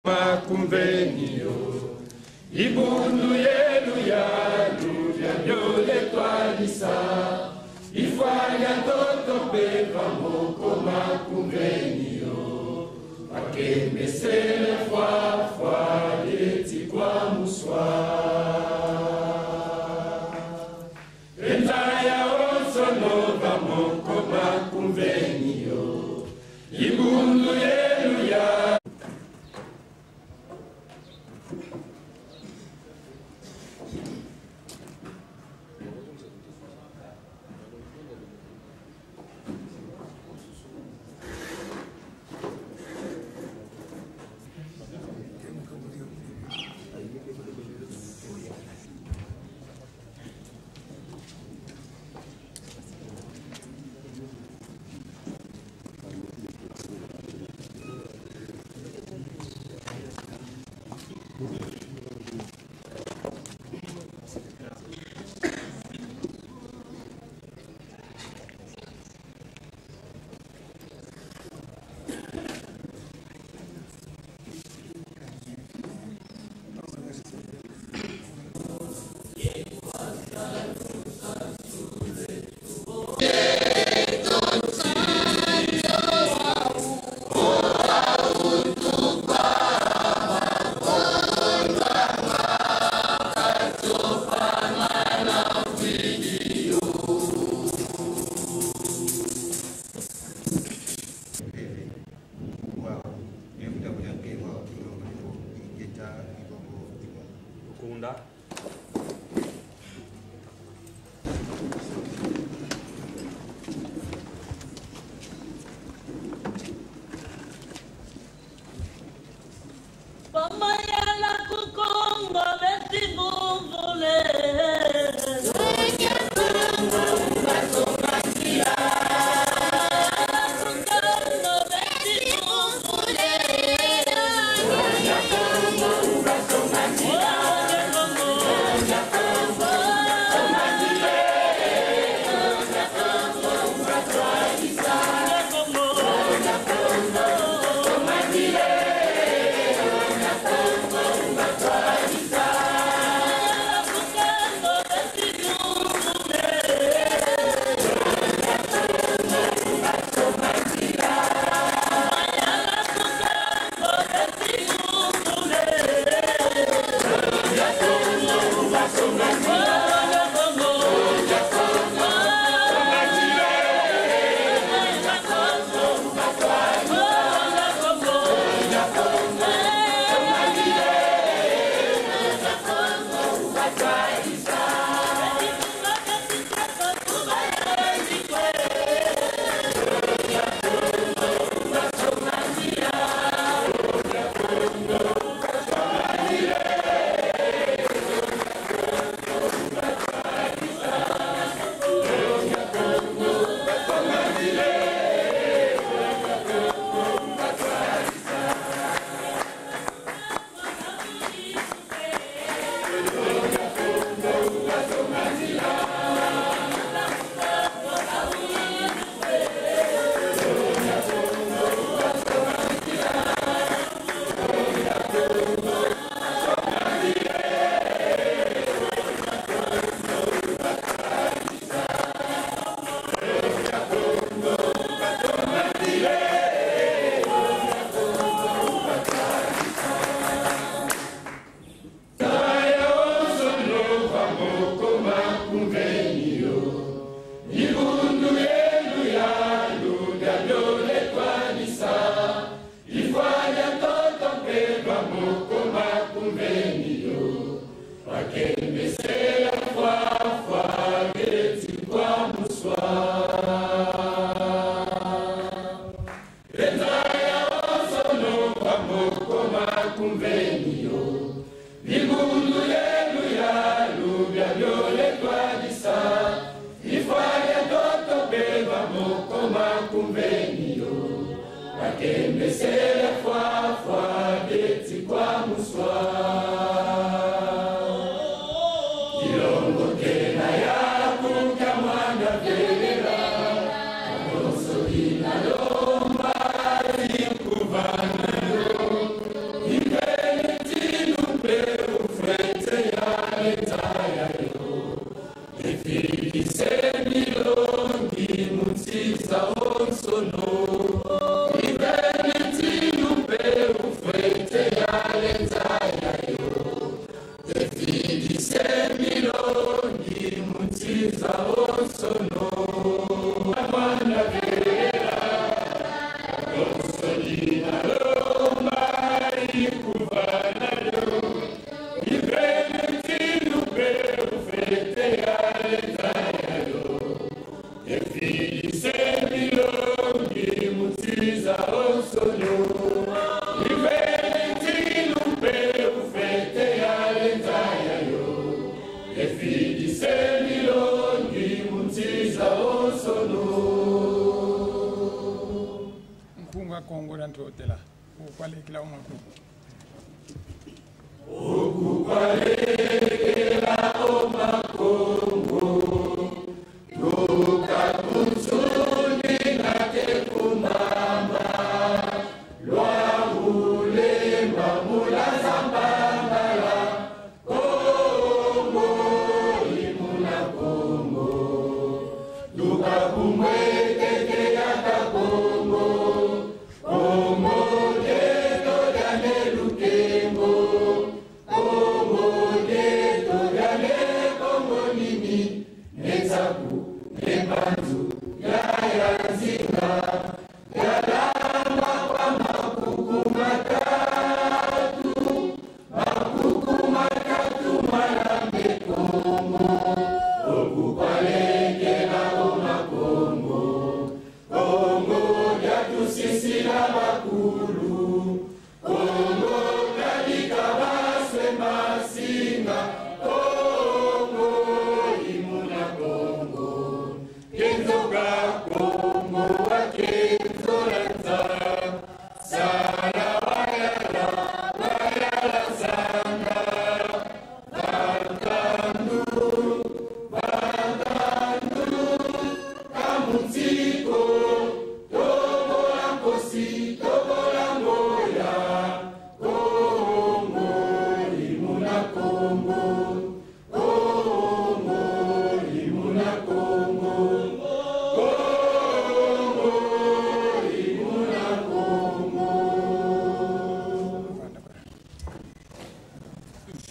Makumvenio, ibundu yelu yalu vyanyole twalisa, ifanya toto beva moko makumvenio, akemesele fwa yeti kwa muswa. Entaya osonova moko makumvenio, ibundu yelu yalu.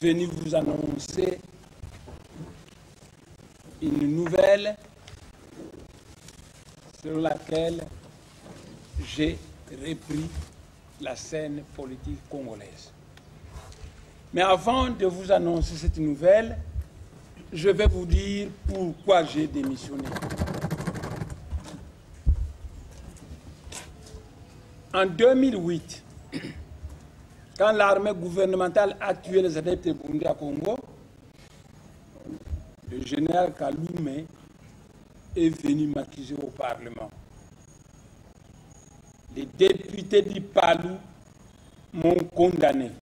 Venu vous annoncer une nouvelle selon laquelle j'ai repris la scène politique congolaise. Mais avant de vous annoncer cette nouvelle, je vais vous dire pourquoi j'ai démissionné. En 2008, quand l'armée gouvernementale a tué les adeptes de Burundi à Congo, le général Kalume est venu m'accuser au Parlement. Les députés du Palou m'ont condamné.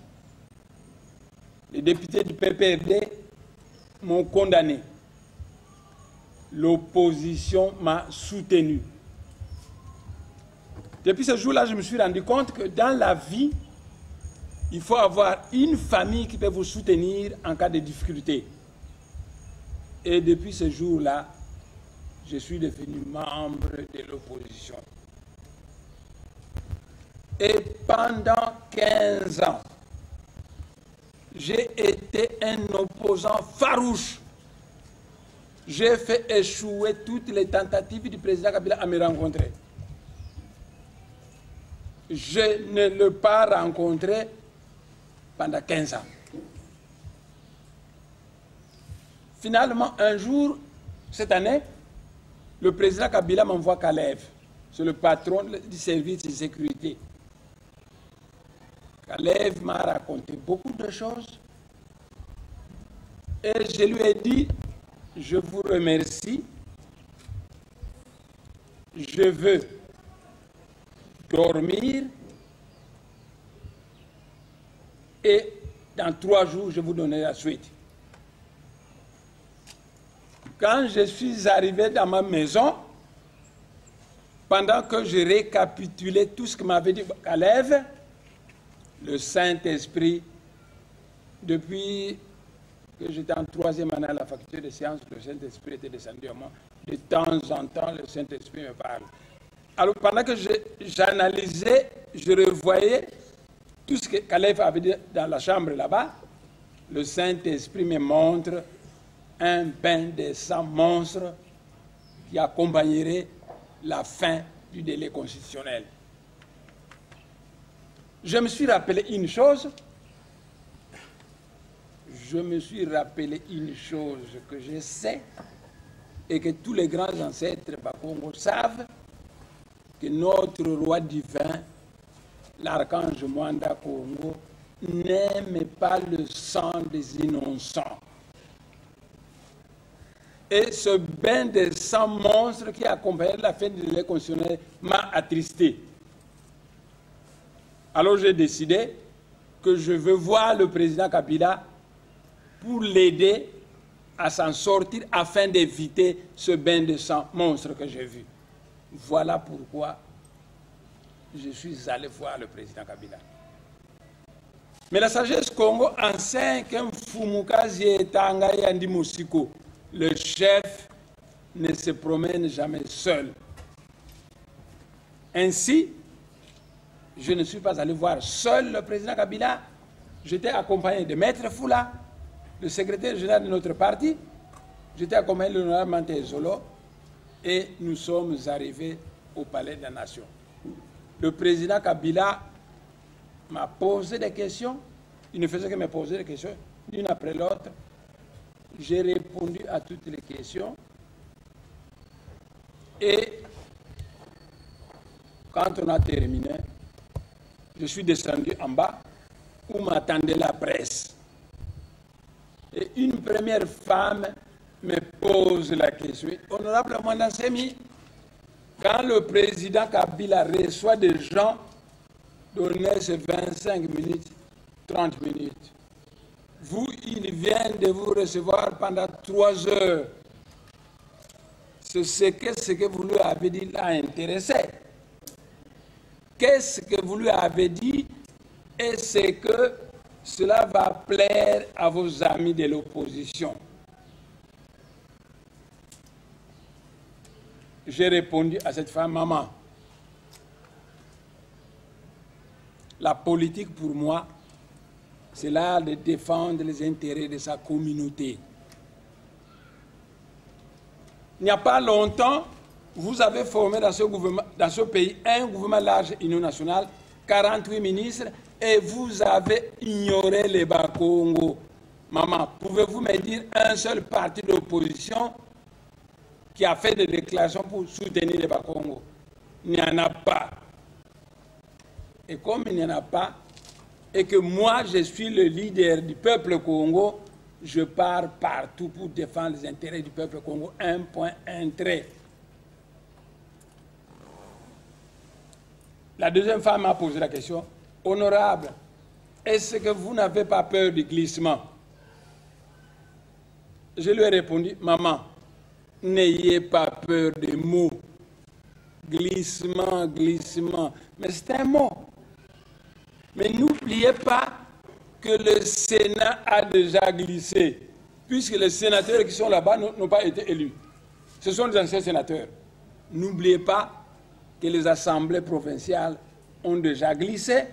Les députés du PPRD m'ont condamné. L'opposition m'a soutenu. Depuis ce jour-là, je me suis rendu compte que dans la vie, il faut avoir une famille qui peut vous soutenir en cas de difficulté. Et depuis ce jour-là, je suis devenu membre de l'opposition. Et pendant 15 ans, j'ai été un opposant farouche. J'ai fait échouer toutes les tentatives du président Kabila à me rencontrer. Je ne l'ai pas rencontré pendant 15 ans. Finalement, un jour, cette année, le président Kabila m'envoie Kalev, c'est le patron du service de sécurité. Kalev m'a raconté beaucoup de choses et je lui ai dit, je vous remercie, je veux dormir et dans 3 jours, je vous donnerai la suite. Quand je suis arrivé dans ma maison, pendant que je récapitulais tout ce que m'avait dit Kalev, le Saint-Esprit, depuis que j'étais en 3e année à la faculté de sciences, le Saint-Esprit était descendu à moi. De temps en temps, le Saint-Esprit me parle. Alors, pendant que j'analysais, je revoyais tout ce que Kalev avait dit dans la chambre là-bas, le Saint-Esprit me montre un bain de sang monstre qui accompagnerait la fin du délai constitutionnel. je me suis rappelé une chose. Je me suis rappelé une chose que je sais et que tous les grands ancêtres Bakongo savent, que notre roi divin, l'archange Mwanda Kongo, n'aime pas le sang des innocents. Et ce bain de sang monstre qui accompagnait la fin de l'élection constitutionnelle m'a attristé. Alors j'ai décidé que je veux voir le président Kabila pour l'aider à s'en sortir afin d'éviter ce bain de sang monstre que j'ai vu. Voilà pourquoi je suis allé voir le président Kabila. Mais la sagesse Congo enseigne qu'un Fumukazi Etanga Yandi Mosiko, le chef, ne se promène jamais seul. Ainsi, je ne suis pas allé voir seul le président Kabila. J'étais accompagné de Maître Foula, le secrétaire général de notre parti. J'étais accompagné de l'honorable Manté Zolo et nous sommes arrivés au Palais de la Nation. Le président Kabila m'a posé des questions. Il ne faisait que me poser des questions, l'une après l'autre. J'ai répondu à toutes les questions. Et quand on a terminé, je suis descendu en bas où m'attendait la presse. Et une première femme me pose la question. Honorable Mwanda Nsemi, quand le président Kabila reçoit des gens, donnez 25 minutes, 30 minutes. Vous, il vient de vous recevoir pendant 3 heures. Ce que vous lui avez dit l'a intéressé. Qu'est-ce que vous lui avez dit? Et c'est que cela va plaire à vos amis de l'opposition. J'ai répondu à cette femme, maman, la politique pour moi, c'est là de défendre les intérêts de sa communauté. Il n'y a pas longtemps, vous avez formé dans ce pays un gouvernement large union nationale, 48 ministres, et vous avez ignoré les Bakongo. Maman, pouvez-vous me dire un seul parti d'opposition qui a fait des déclarations pour soutenir les Bakongo? Il n'y en a pas. Et comme il n'y en a pas, et que moi je suis le leader du peuple Congo, je pars partout pour défendre les intérêts du peuple Congo. Un point, un trait. La deuxième femme m'a posé la question. Honorable, est-ce que vous n'avez pas peur du glissement? Je lui ai répondu, maman, n'ayez pas peur des mots. Glissement, glissement. Mais c'est un mot. Mais n'oubliez pas que le Sénat a déjà glissé, puisque les sénateurs qui sont là-bas n'ont pas été élus. Ce sont des anciens sénateurs. N'oubliez pas que les assemblées provinciales ont déjà glissé,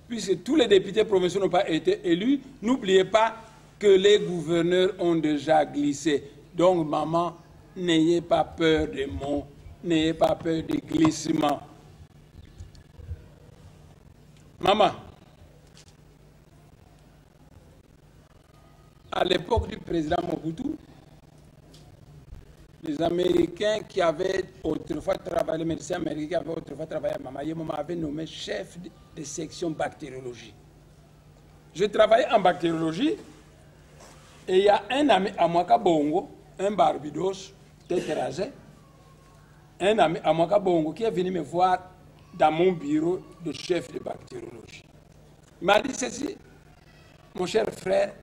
puisque tous les députés provinciaux n'ont pas été élus. N'oubliez pas que les gouverneurs ont déjà glissé. Donc, maman, n'ayez pas peur des mots, n'ayez pas peur des glissements. Maman, à l'époque du président Mobutu, les Américains qui avaient autrefois travaillé, les médecins américains qui avaient autrefois travaillé à Mamaye m'avaient nommé chef de section bactériologie. Je travaillais en bactériologie et il y a un ami à moi, Bongo, un barbidos, tête rasée, un ami à moi, Bongo, qui est venu me voir dans mon bureau de chef de bactériologie. Il m'a dit ceci, mon cher frère,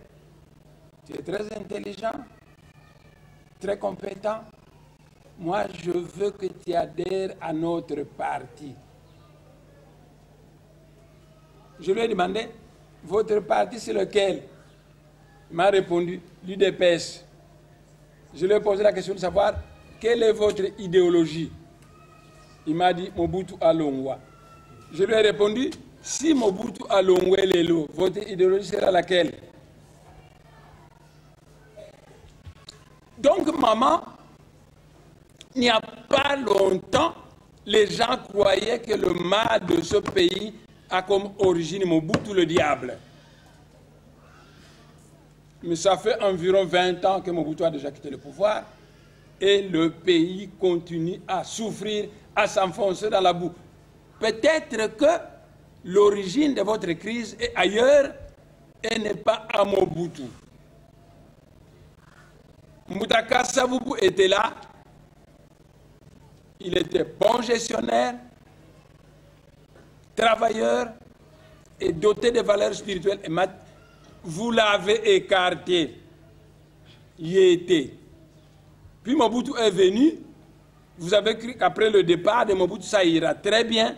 tu es très intelligent, très compétent. Moi, je veux que tu adhères à notre parti. Je lui ai demandé, votre parti, c'est lequel? Il m'a répondu, l'UDPS. Je lui ai posé la question de savoir, quelle est votre idéologie? Il m'a dit, Mobutu Alongwa. Je lui ai répondu, si Mobutu Alongwa est l'élo, votre idéologie sera laquelle? Donc, maman, il n'y a pas longtemps, les gens croyaient que le mal de ce pays a comme origine Mobutu le diable. Mais ça fait environ 20 ans que Mobutu a déjà quitté le pouvoir et le pays continue à souffrir, à s'enfoncer dans la boue. Peut-être que l'origine de votre crise est ailleurs et n'est pas à Mobutu. Moutaka Savubu était là, il était bon gestionnaire, travailleur et doté de valeurs spirituelles et matérielles. Vous l'avez écarté, y était. Puis Mobutu est venu, vous avez cru qu'après le départ de Mobutu, ça ira très bien,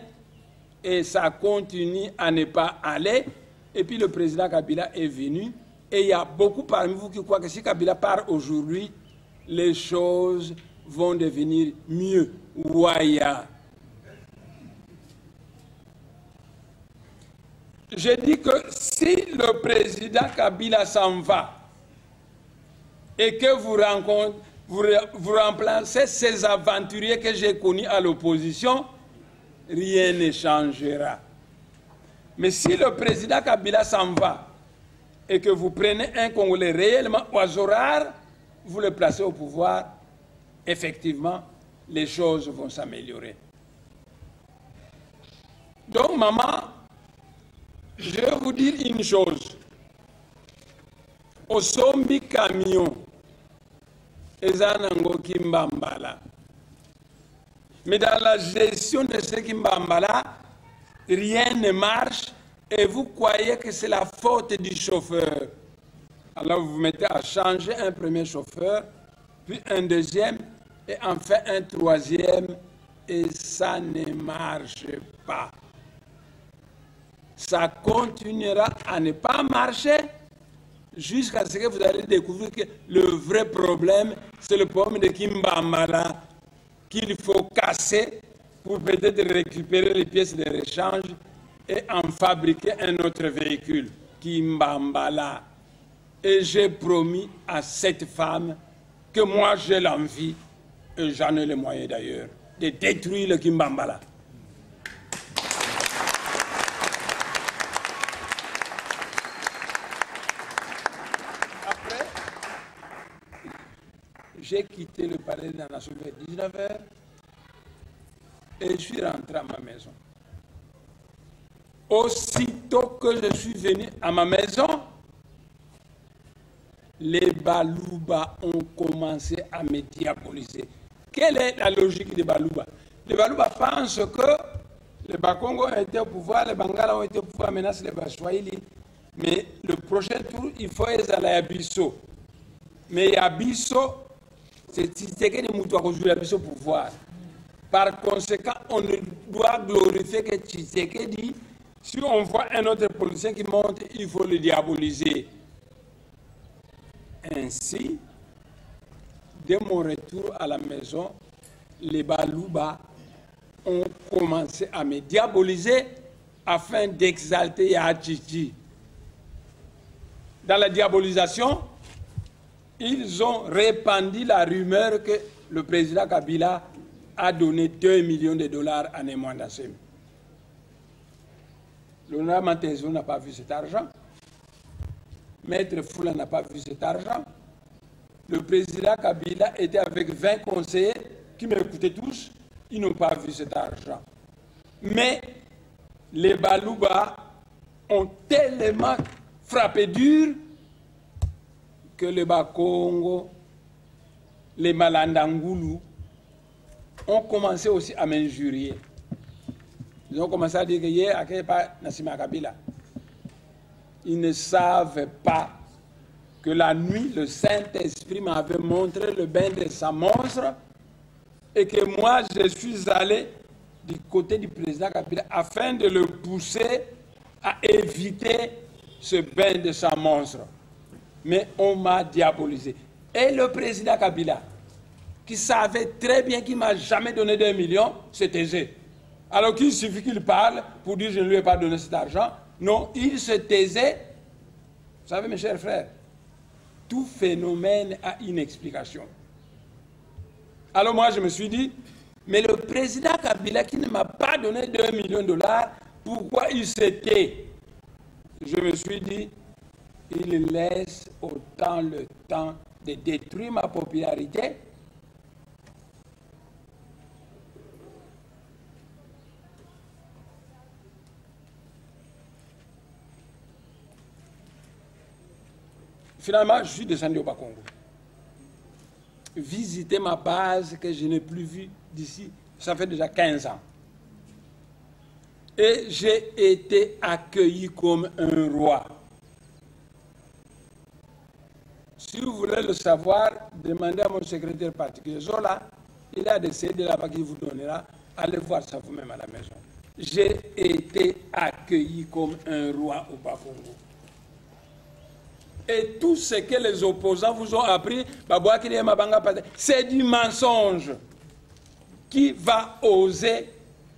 et ça continue à ne pas aller. Et puis le président Kabila est venu, et il y a beaucoup parmi vous qui croient que si Kabila part aujourd'hui, les choses vont devenir mieux. Ouaya. Je dis que si le président Kabila s'en va et que vous remplacez ces aventuriers que j'ai connus à l'opposition, rien ne changera. Mais si le président Kabila s'en va et que vous prenez un Congolais réellement oiseau rare, vous le placez au pouvoir, effectivement, les choses vont s'améliorer. Donc, maman, je vais vous dire une chose. Au sombi camion, ezanango kimbambala. Mais dans la gestion de ce kimbambala, rien ne marche et vous croyez que c'est la faute du chauffeur. Alors vous vous mettez à changer un premier chauffeur, puis un deuxième, et enfin un troisième, et ça ne marche pas. Ça continuera à ne pas marcher jusqu'à ce que vous allez découvrir que le vrai problème, c'est le problème de Kimbambala qu'il faut casser pour peut-être récupérer les pièces de rechange et en fabriquer un autre véhicule, Kimbambala. Et j'ai promis à cette femme que moi j'ai l'envie, et j'en ai les moyens d'ailleurs, de détruire le Kimbambala. J'ai quitté le palais de la Nation vers 19h et je suis rentré à ma maison. Aussitôt que je suis venu à ma maison, les Balouba ont commencé à me diaboliser. Quelle est la logique des Balouba? Les Balouba pensent que les Bakongo ont été au pouvoir, les Bangala ont été au pouvoir, menacent les Baswahili. Mais le prochain tour, il faut aller à Bisso. Mais à Bisso, c'est Tshisekedi de Moutou à jouer au pouvoir. Par conséquent, on ne doit glorifier que Tshisekedi. Si on voit un autre politicien qui monte, il faut le diaboliser. Ainsi, dès mon retour à la maison, les Balouba ont commencé à me diaboliser afin d'exalter Yachiji. Dans la diabolisation, ils ont répandu la rumeur que le président Kabila a donné 2 millions de dollars à Nemwandasem. L'honorable Mantezo n'a pas vu cet argent. Maître Foula n'a pas vu cet argent. Le président Kabila était avec 20 conseillers qui m'écoutaient tous. Ils n'ont pas vu cet argent. Mais les Balouba ont tellement frappé dur que les Bakongo, les Malandangoulou ont commencé aussi à m'injurier. Ils ont commencé à dire que hier, à quel pas Nassima Kabila. Ils ne savaient pas que la nuit, le Saint-Esprit m'avait montré le bain de sa monstre et que moi, je suis allé du côté du président Kabila afin de le pousser à éviter ce bain de sa monstre. Mais on m'a diabolisé. Et le président Kabila, qui savait très bien qu'il ne m'a jamais donné 2 millions, se taisait. Alors qu'il suffit qu'il parle pour dire je ne lui ai pas donné cet argent. Non, il se taisait. Vous savez, mes chers frères, tout phénomène a une explication. Alors moi, je me suis dit, mais le président Kabila qui ne m'a pas donné 2 millions de dollars Pourquoi il s'était? Je me suis dit, il laisse autant le temps de détruire ma popularité. Finalement, je suis descendu au Bas-Congo. Visiter ma base que je n'ai plus vue d'ici, ça fait déjà 15 ans. Et j'ai été accueilli comme un roi. Si vous voulez le savoir, demandez à mon secrétaire particulier. Zola, il a des CD là-bas qu'il vous donnera. Allez voir ça vous-même à la maison. J'ai été accueilli comme un roi au Bas-Congo. Et tout ce que les opposants vous ont appris, c'est du mensonge. Qui va oser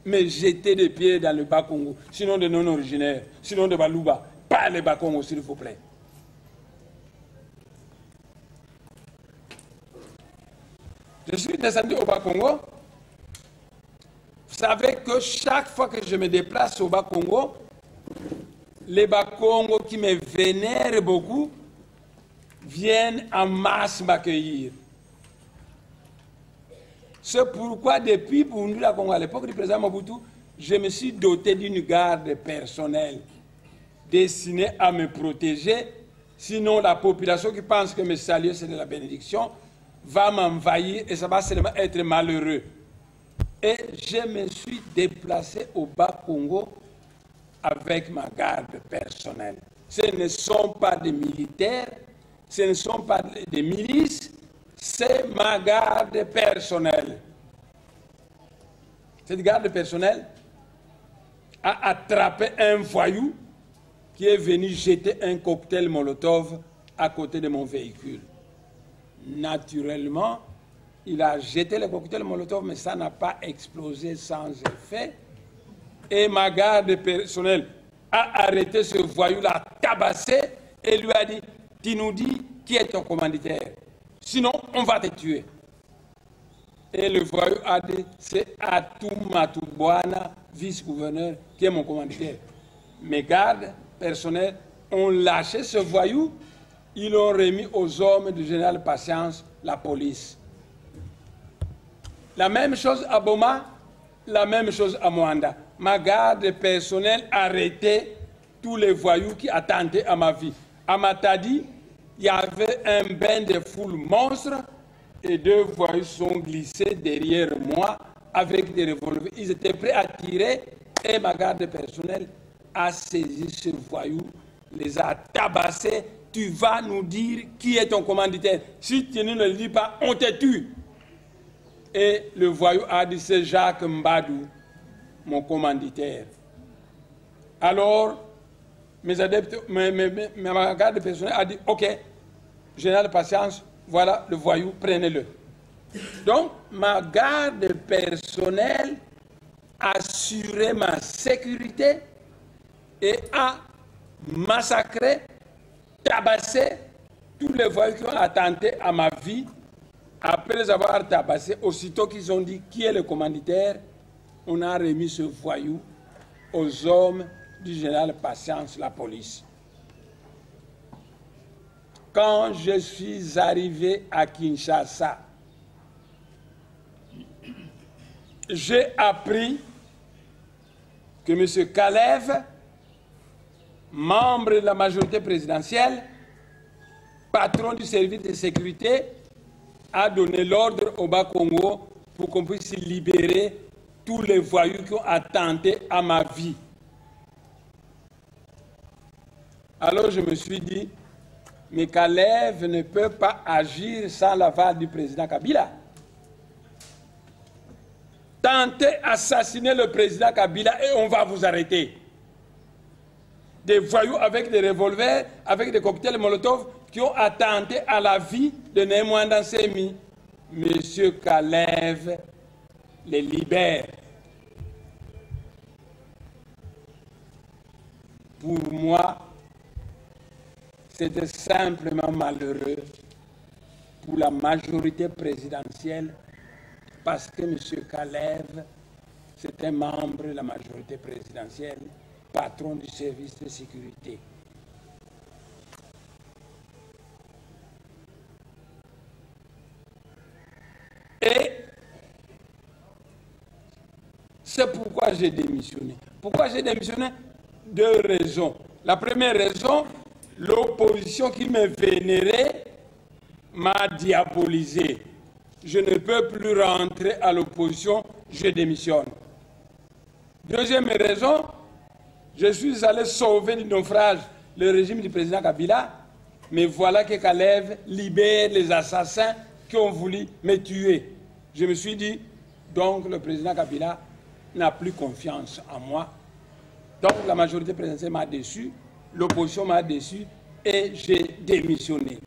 me jeter des pieds dans le Bas-Congo, sinon de non-originaires, sinon de Balouba, pas les Bas-Congo, s'il vous plaît. Je suis descendu au Bas-Congo. Vous savez que chaque fois que je me déplace au Bas-Congo, les Bas-Congo qui me vénèrent beaucoup viennent en masse m'accueillir. C'est pourquoi depuis Bundula Congo, à l'époque du président Mobutu, je me suis doté d'une garde personnelle destinée à me protéger. Sinon, la population qui pense que me saluer, c'est de la bénédiction, va m'envahir et ça va seulement être malheureux. Et je me suis déplacé au Bas-Congo avec ma garde personnelle. Ce ne sont pas des militaires, ce ne sont pas des milices, c'est ma garde personnelle. Cette garde personnelle a attrapé un voyou qui est venu jeter un cocktail Molotov à côté de mon véhicule. Naturellement, il a jeté le cocktail Molotov, mais ça n'a pas explosé sans effet. Et ma garde personnelle a arrêté ce voyou-là, tabassé, et lui a dit, tu nous dis qui est ton commanditaire. Sinon, on va te tuer. Et le voyou a dit, c'est Atou Matoubouana, vice-gouverneur, qui est mon commanditaire. Mes gardes personnels ont lâché ce voyou, ils l'ont remis aux hommes du général Patience, la police. La même chose à Boma, la même chose à Moanda. Ma garde personnelle a arrêté tous les voyous qui attendaient à ma vie. À Matadi, il y avait un bain de foule monstre et 2 voyous sont glissés derrière moi avec des revolvers. Ils étaient prêts à tirer et ma garde personnelle a saisi ce voyou, les a tabassés. Tu vas nous dire qui est ton commanditaire. Si tu ne le dis pas, on te tue. Et le voyou a dit, c'est Jacques Mbadou, mon commanditaire. Alors, mes adeptes, ma garde personnelle a dit, ok, général Patience, voilà le voyou, prenez-le. Donc, ma garde personnelle a assuré ma sécurité et a massacré, tabassé tous les voyous qui ont attenté à ma vie. Après les avoir tabassés, aussitôt qu'ils ont dit qui est le commanditaire, on a remis ce voyou aux hommes du général Patience, la police. Quand je suis arrivé à Kinshasa, j'ai appris que M. Kalev, membre de la majorité présidentielle, patron du service de sécurité, a donné l'ordre au Bas-Congo pour qu'on puisse libérer tous les voyous qui ont attenté à ma vie. Alors je me suis dit, mais Kalev ne peut pas agir sans l'aval du président Kabila. Tentez d'assassiner le président Kabila et on va vous arrêter. Des voyous avec des revolvers, avec des cocktails Molotov qui ont attenté à la vie de Némouanda Semi. Monsieur Kalev les libère. Pour moi, c'était simplement malheureux pour la majorité présidentielle parce que M. Kalev c'est un membre de la majorité présidentielle, patron du service de sécurité. Et c'est pourquoi j'ai démissionné. Pourquoi j'ai démissionné? Deux raisons. La première raison, l'opposition qui me vénérait m'a diabolisé. Je ne peux plus rentrer à l'opposition, je démissionne. Deuxième raison, je suis allé sauver du naufrage le régime du président Kabila, mais voilà que Kalev libère les assassins qui ont voulu me tuer. Je me suis dit, donc le président Kabila n'a plus confiance en moi. Donc la majorité présidentielle m'a déçu, l'opposition m'a déçu et j'ai démissionné.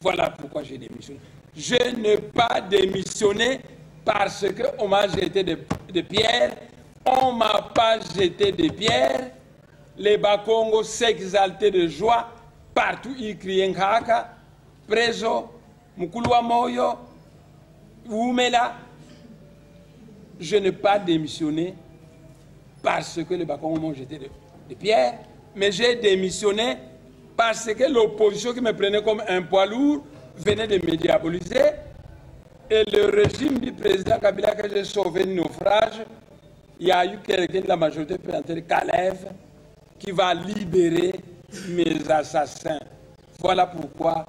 Voilà pourquoi j'ai démissionné. Je n'ai pas démissionné parce qu'on m'a jeté des pierres. On ne m'a pas jeté des pierres. Les Bakongos s'exaltaient de joie. Partout, ils criaient Nkaka, Preso, Mukuluwa Moyo, Oumela. Je n'ai pas démissionné parce que les Bakongos m'ont jeté des pierres, mais j'ai démissionné parce que l'opposition qui me prenait comme un poids lourd venait de me diaboliser et le régime du président Kabila que j'ai sauvé du naufrage, il y a eu quelqu'un de la majorité présidentielle, Kalev, qui va libérer mes assassins. Voilà pourquoi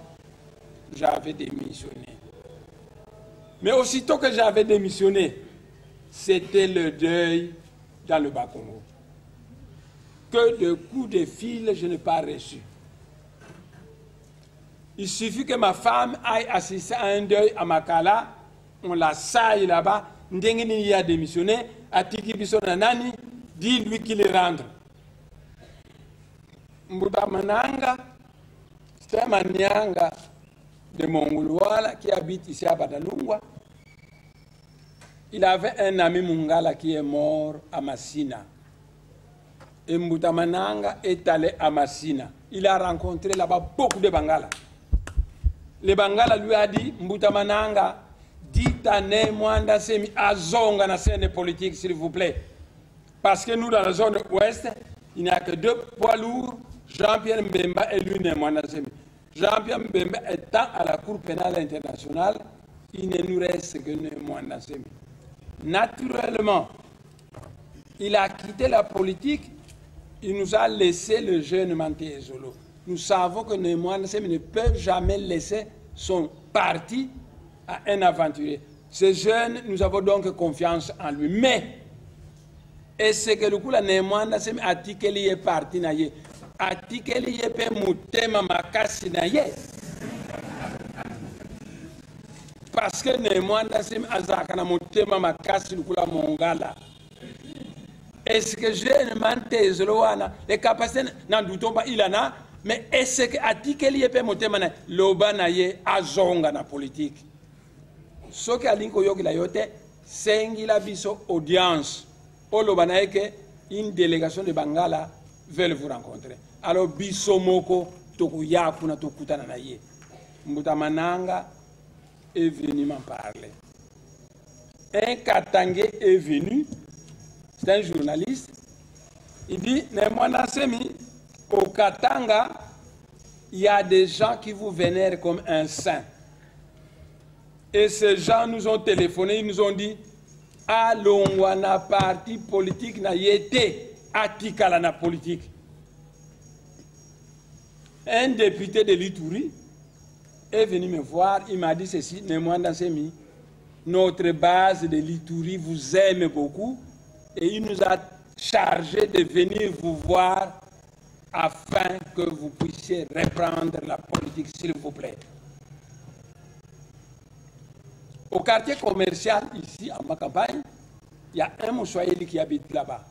j'avais démissionné. Mais aussitôt que j'avais démissionné, c'était le deuil dans le Bas-Congo. Que de coups de fil je n'ai pas reçu. Il suffit que ma femme aille assister à un deuil à Makala, on la saille là-bas, Ndengeni a démissionné, Atiki Bisonanani, dis-lui qu'il est rendre. Mbouta Mananga, c'est un Manianga de Mongoloala qui habite ici à Badalungwa. Il avait un ami Mungala qui est mort à Massina. Et Mbouta Mananga est allé à Massina. Il a rencontré là-bas beaucoup de Bangala. Le Bangala lui a dit, Mbouta Mananga, dites à Nemwanda Semi Azonga na scène politique, s'il vous plaît. Parce que nous, dans la zone ouest, il n'y a que deux poids lourds, Jean-Pierre Mbemba et lui, Nemwanda Semi. Jean-Pierre Mbemba étant à la Cour pénale internationale, il ne nous reste que Nemwanda Semi. Naturellement, il a quitté la politique, il nous a laissé le jeune Manté Zolo. Nous savons que Nemwanda Semi ne peut jamais laisser son parti à un aventurier. Ce jeune, nous avons donc confiance en lui. Mais, est-ce que le coup, la Nemwanda Semi a dit qu'il est parti naïe? A dit qu'il est pe mutema makasi naïe? Parce que Nemwanda Semi azakana mutema makasi le coup la mongala. Est-ce que jeune Manté Zoloana, les capacités n'en doutons pas, il en a, mais est-ce que a dit qu'il est pe mutema naïe? Loba naïe azonga na politique. Ce qui a dit que c'est la biso audience. Olobanaye que une délégation de Bangala veut vous rencontrer. Alors biso moko tokuya kuna tokutana na ye. Mbouta Mananga est venu m'en parler. Un Katangé est venu, c'est un journaliste. Il dit, Nemwanda Semi, au Katanga, il y a des gens qui vous vénèrent comme un saint. Et ces gens nous ont téléphoné, ils nous ont dit, Alongwana parti politique na yete, atikala na politique. Un député de l'Ituri est venu me voir, il m'a dit ceci, Nemwanda Semi, notre base de l'Ituri vous aime beaucoup et il nous a chargé de venir vous voir afin que vous puissiez reprendre la politique, s'il vous plaît. Au quartier commercial, ici, à ma campagne, il y a un Moussouaïli qui habite là-bas.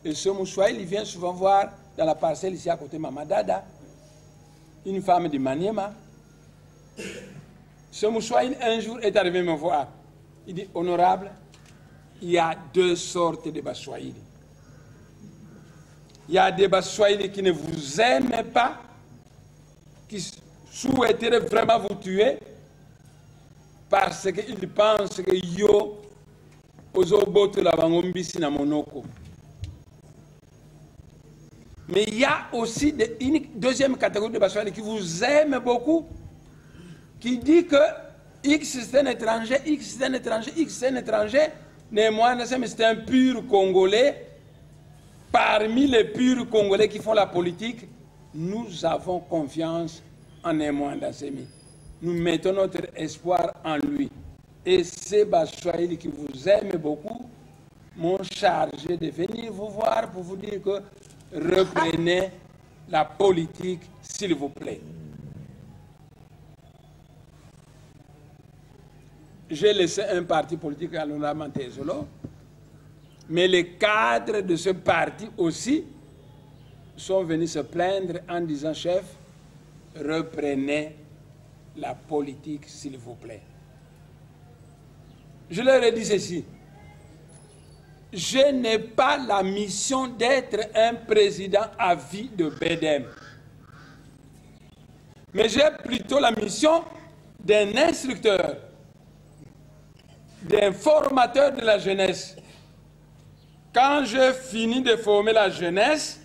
Et ce Moussouaïli vient souvent voir dans la parcelle ici à côté de Mamadada, une femme de Maniema. Ce Moussouaïli, un jour, est arrivé me voir. Il dit, honorable, il y a deux sortes de Bassouaïli. Il y a des Bassouaïli qui ne vous aiment pas, qui souhaiteraient vraiment vous tuer, parce qu'ils pensent que yo, ozoboto la bangombisi na monoko. Mais il y a aussi une deuxième catégorie de Baswali qui vous aime beaucoup, qui dit que X c'est un étranger, X c'est un étranger, X c'est un étranger, néanmoins c'est un pur Congolais. Parmi les purs Congolais qui font la politique, nous avons confiance en Némoin Dansemi. Nous mettons notre espoir en lui. Et ces Baswahili qui vous aiment beaucoup m'ont chargé de venir vous voir pour vous dire que reprenez la politique, s'il vous plaît. J'ai laissé un parti politique à l'Onamantézolo, mais les cadres de ce parti aussi sont venus se plaindre en disant, chef, reprenez la politique, s'il vous plaît. Je leur ai dit ceci. Je n'ai pas la mission d'être un président à vie de BDM. Mais j'ai plutôt la mission d'un instructeur, d'un formateur de la jeunesse. Quand je finis de former la jeunesse,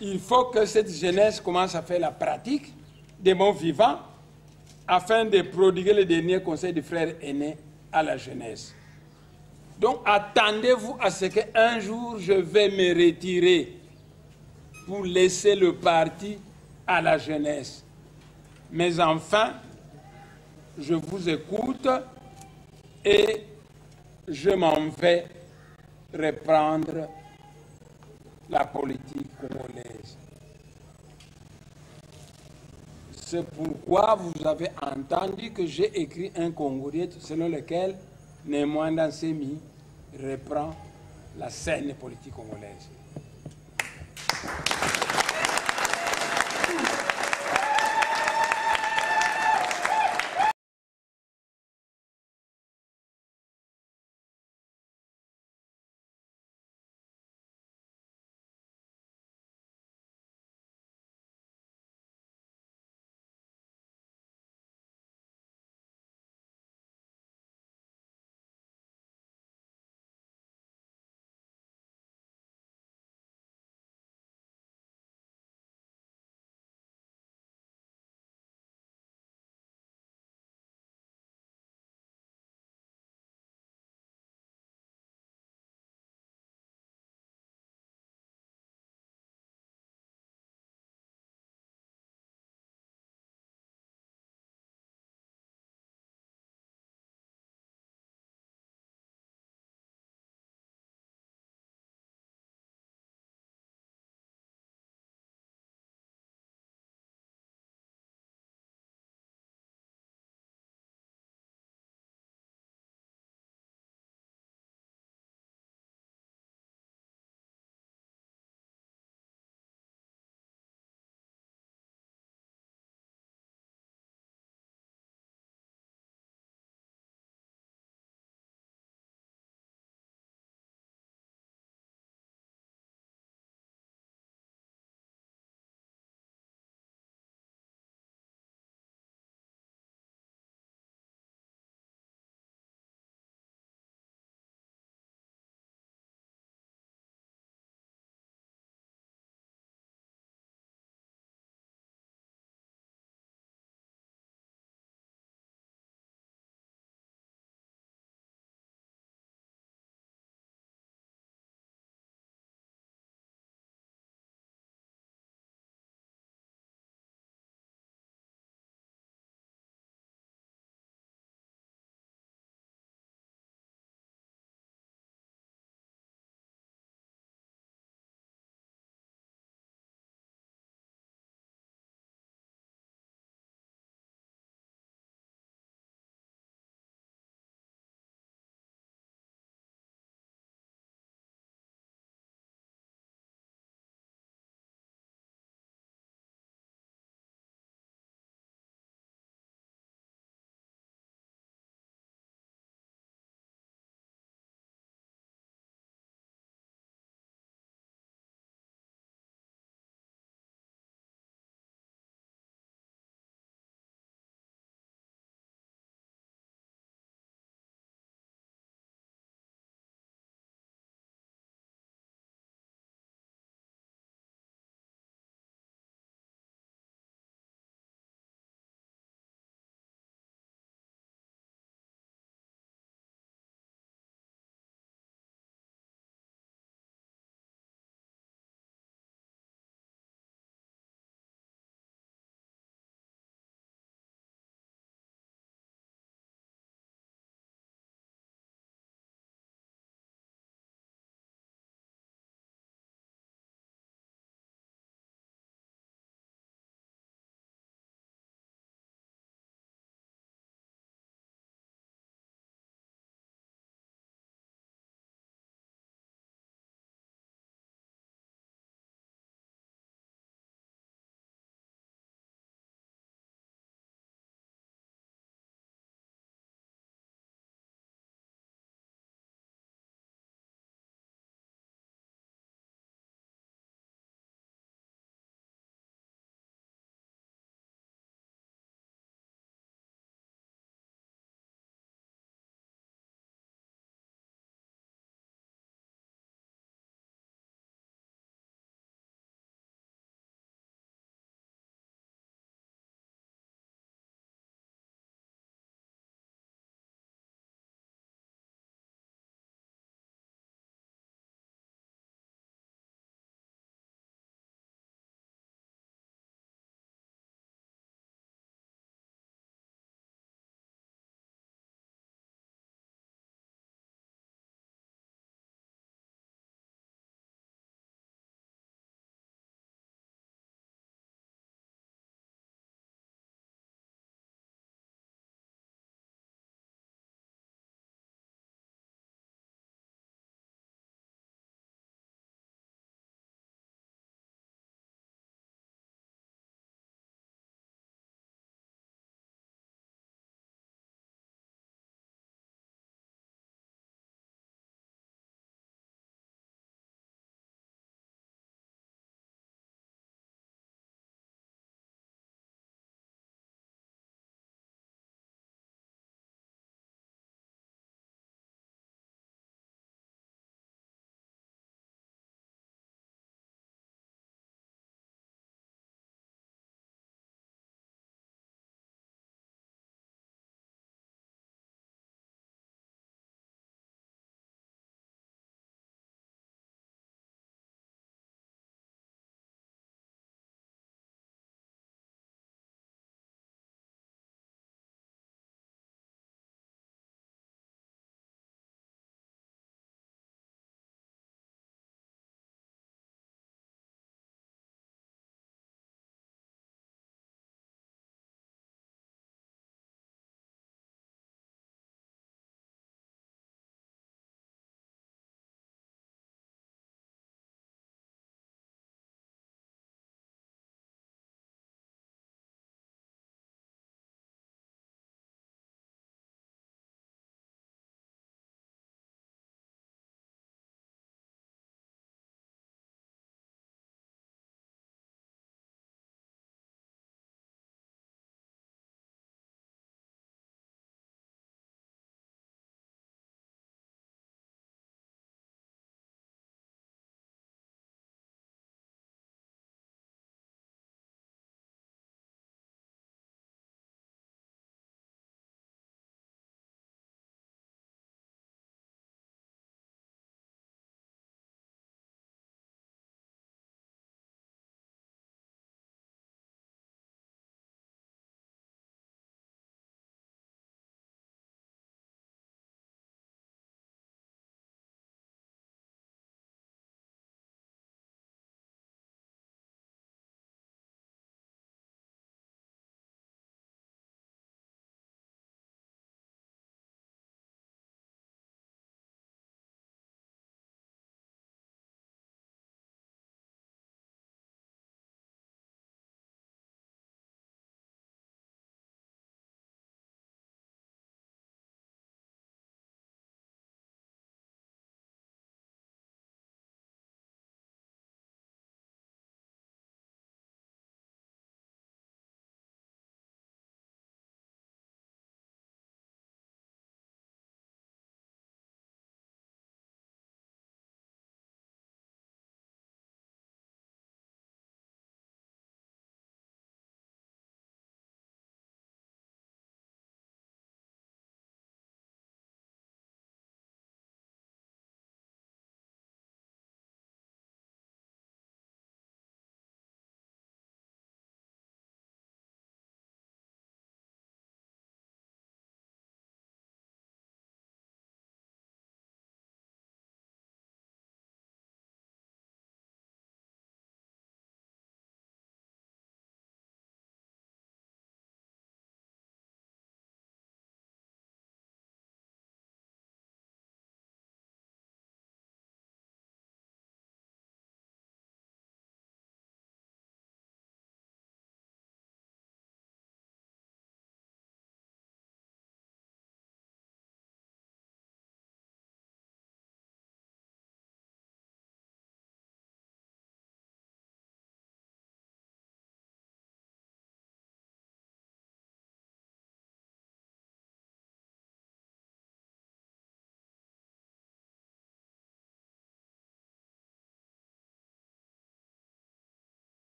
il faut que cette jeunesse commence à faire la pratique des mots vivants afin de prodiguer les derniers conseils du frère aîné à la jeunesse. Donc, attendez-vous à ce qu'un jour, je vais me retirer pour laisser le parti à la jeunesse. Mais enfin, je vous écoute et je m'en vais reprendre la politique congolaise. C'est pourquoi vous avez entendu que j'ai écrit un Congolais selon lequel Némoin Dansemi reprend la scène politique congolaise.